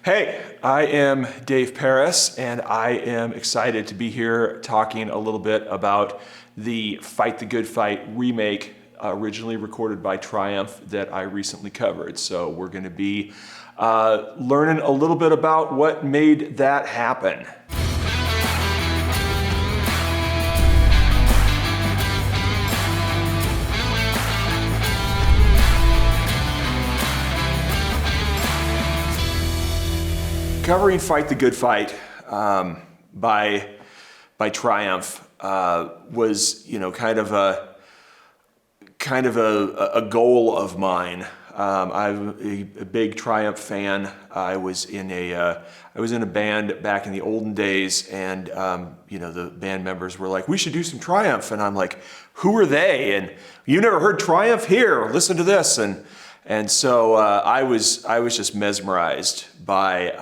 Hey, I am Dave Paris, and I am excited to be here talking a little bit about the Fight the Good Fight remake, originally recorded by Triumph, that I recently covered. So we're going to be learning a little bit about what made that happen. Covering "Fight the Good Fight" by Triumph was, kind of a goal of mine. I'm a big Triumph fan. I was in a band back in the olden days, and the band members were like, "We should do some Triumph," and I'm like, "Who are they?" And "You never heard Triumph? Here, listen to this." And so I was just mesmerized by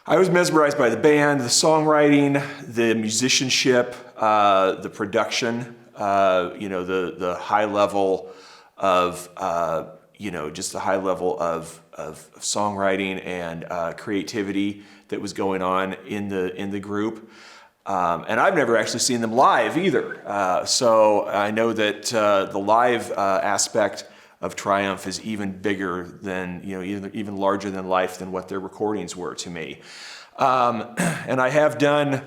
the band, the songwriting, the musicianship, the production, the high level of just the high level of songwriting and creativity that was going on in the group. And I've never actually seen them live either. So I know that the live aspect of Triumph is even bigger than, even larger than life than what their recordings were to me. And I have done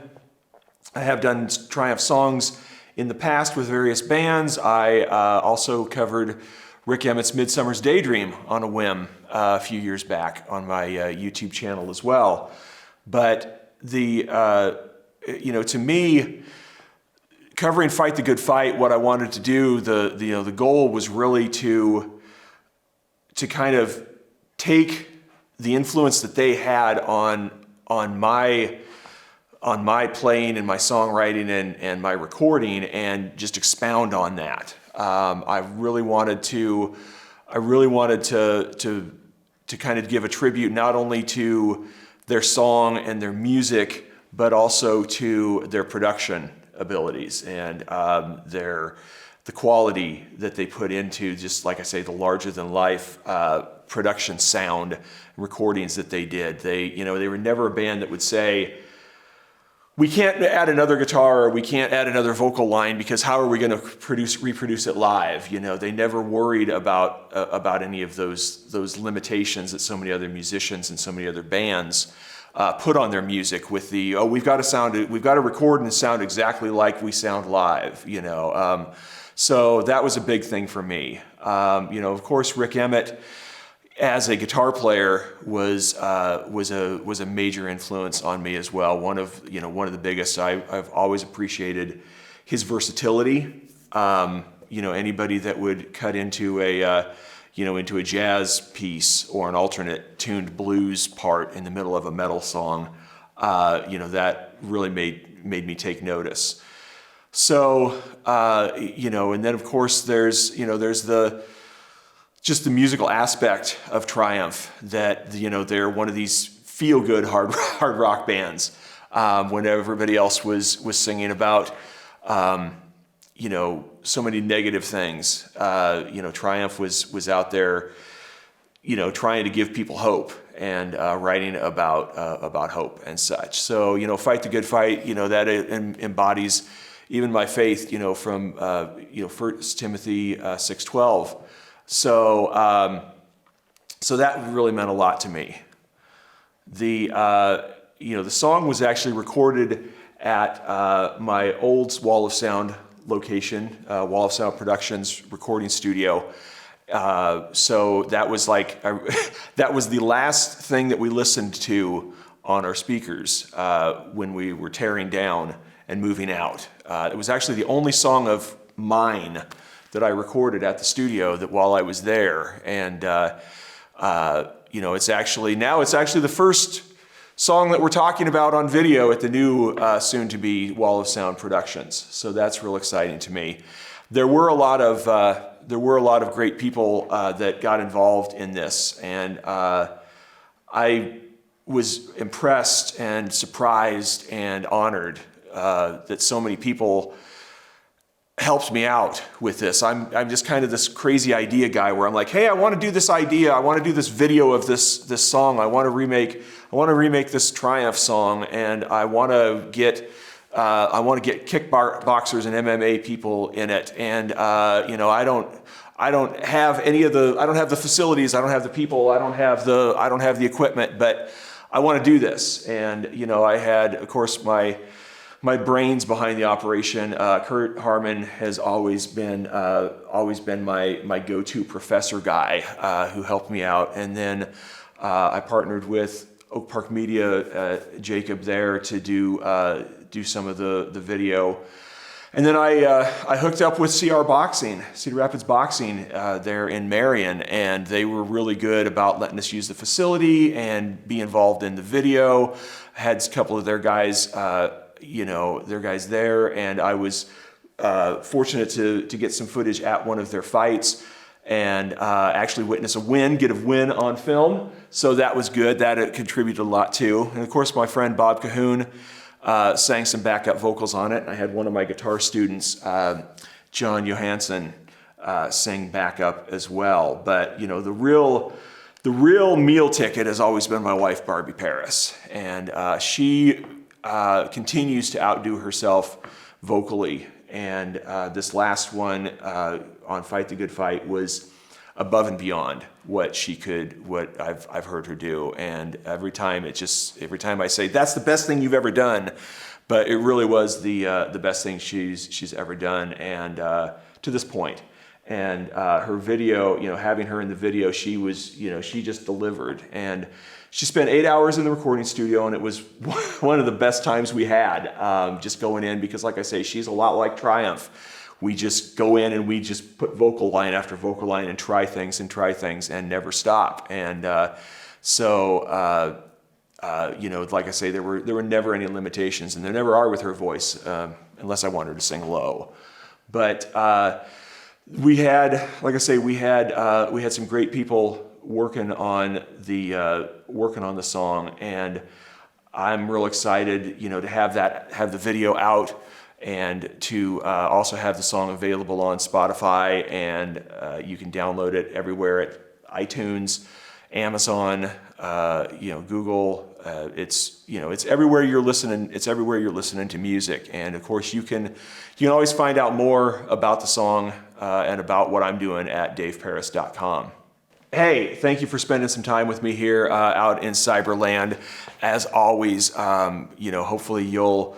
Triumph songs in the past with various bands. I also covered Rick Emmett's Midsummer's Daydream on a whim a few years back on my YouTube channel as well. But to me, covering "Fight the Good Fight," what I wanted to do, the goal was really to kind of take the influence that they had on my playing and my songwriting and my recording, and just expound on that. I really wanted to kind of give a tribute not only to their song and their music, but also to their production abilities and the quality that they put into, just like I say, the larger than life production sound recordings that they did. They were never a band that would say, "We can't add another guitar, or we can't add another vocal line, because how are we going to reproduce it live?" They never worried about any of those limitations that so many other musicians and so many other bands put on their music, with we've got to record and sound exactly like we sound live. So that was a big thing for me. Of course, Rick Emmett as a guitar player was a major influence on me as well. One of the biggest. I've always appreciated his versatility. Anybody that would cut into a jazz piece or an alternate tuned blues part in the middle of a metal song, that really made me take notice. So, and then of course there's just the musical aspect of Triumph, that, they're one of these feel-good hard rock bands. When everybody else was singing about, so many negative things, Triumph was out there, trying to give people hope and writing about hope and such. So, "Fight the Good Fight," that embodies even my faith, from 1 Timothy 6:12. So that really meant a lot to me. The song was actually recorded at my old Wall of Sound location, Wall of Sound Productions recording studio. So that was that was the last thing that we listened to on our speakers when we were tearing down and moving out. It was actually the only song of mine that I recorded at the studio while I was there, and it's actually the first song that we're talking about on video at the new soon-to-be Wall of Sound Productions. So that's real exciting to me. There were a lot of great people that got involved in this, and I was impressed and surprised and honored that so many people helps me out with this. I'm just kind of this crazy idea guy where I'm like, hey, I want to do this idea. I want to do this video of this song. I want to remake this Triumph song, and I want to get kickboxers and MMA people in it. And you know, I don't have the facilities. I don't have the people. I don't have the equipment. But I want to do this. And you know, I had, of course, my brains behind the operation. Kurt Harmon has always been my go-to professor guy who helped me out. And then I partnered with Oak Park Media, Jacob there, to do some of the video. And then I hooked up with Cedar Rapids Boxing there in Marion, and they were really good about letting us use the facility and be involved in the video. I had a couple of their guys there, and I was fortunate to get some footage at one of their fights and actually witness get a win on film. So that was good. That contributed a lot too. And of course, my friend Bob Cahoon sang some backup vocals on it. I had one of my guitar students, John Johansson, sing backup as well. But you know, the real meal ticket has always been my wife, Barbie Paris, and she continues to outdo herself vocally. And this last one on Fight the Good Fight was above and beyond what I've heard her do. And every time I say, that's the best thing you've ever done, but it really was the best thing she's ever done, and to this point. And her video, you know, having her in the video, she just delivered. And she spent 8 hours in the recording studio, and it was one of the best times we had, just going in, because like I say, she's a lot like Triumph. We just go in and we just put vocal line after vocal line and try things and never stop. And you know, like I say, there were never any limitations, and there never are with her voice, unless I want her to sing low. But we had some great people working on the song, and I'm real excited, you know, to have the video out, and to also have the song available on Spotify, and you can download it everywhere at iTunes, Amazon, you know, Google. It's everywhere you're listening. It's everywhere you're listening to music. And of course, you can always find out more about the song and about what I'm doing at daveparis.com. Hey, thank you for spending some time with me here out in Cyberland. As always, you know, hopefully you'll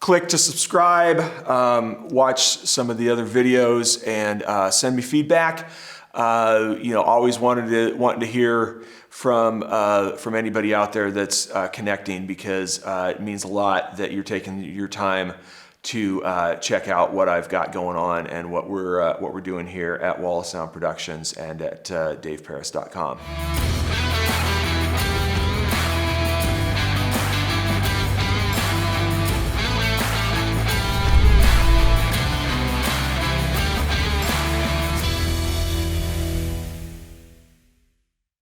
click to subscribe, watch some of the other videos, and send me feedback. You know, always wanting to hear from anybody out there that's connecting, because it means a lot that you're taking your time to check out what I've got going on and what we're doing here at Wall of Sound Productions and at daveparis.com.